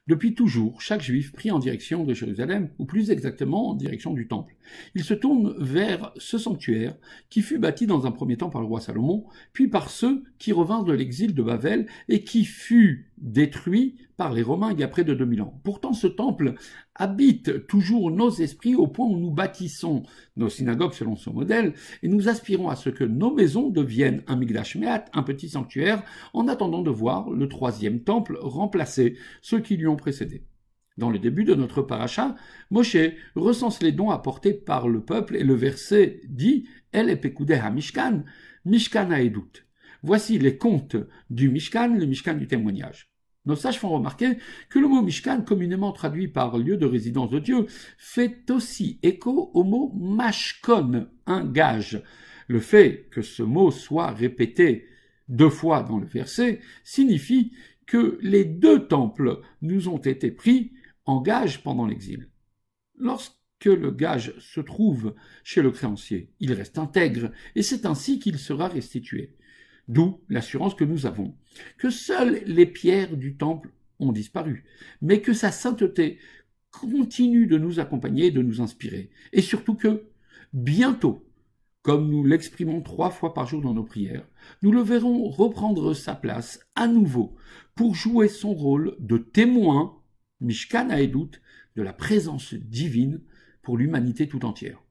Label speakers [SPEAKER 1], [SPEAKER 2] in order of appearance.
[SPEAKER 1] Depuis toujours, chaque juif prie en direction de Jérusalem, ou plus exactement en direction du temple. Il se tourne vers ce sanctuaire qui fut bâti dans un premier temps par le roi Salomon, puis par ceux qui revinrent de l'exil de Babel et qui fut détruit par les Romains il y a près de 2000 ans. Pourtant, ce temple habite toujours nos esprits au point où nous bâtissons nos synagogues selon ce modèle et nous aspirons à ce que nos maisons deviennent un Migdash Me'at, un petit sanctuaire, en attendant de voir le troisième temple remplacer ceux qui lui ont précédé. Dans le début de notre paracha, Moshe recense les dons apportés par le peuple et le verset dit « El epekudeh ha-mishkan, mishkan ha-edut ». Voici les comptes du Mishkan, le Mishkan du témoignage. Nos sages font remarquer que le mot Mishkan, communément traduit par lieu de résidence de Dieu, fait aussi écho au mot Mashkon, un gage. Le fait que ce mot soit répété 2 fois dans le verset signifie que les 2 temples nous ont été pris en gage pendant l'exil. Lorsque le gage se trouve chez le créancier, il reste intègre et c'est ainsi qu'il sera restitué. D'où l'assurance que nous avons que seules les pierres du temple ont disparu, mais que sa sainteté continue de nous accompagner et de nous inspirer. Et surtout que, bientôt, comme nous l'exprimons 3 fois par jour dans nos prières, nous le verrons reprendre sa place à nouveau pour jouer son rôle de témoin, Mishkan ha-edut, de la présence divine pour l'humanité tout entière.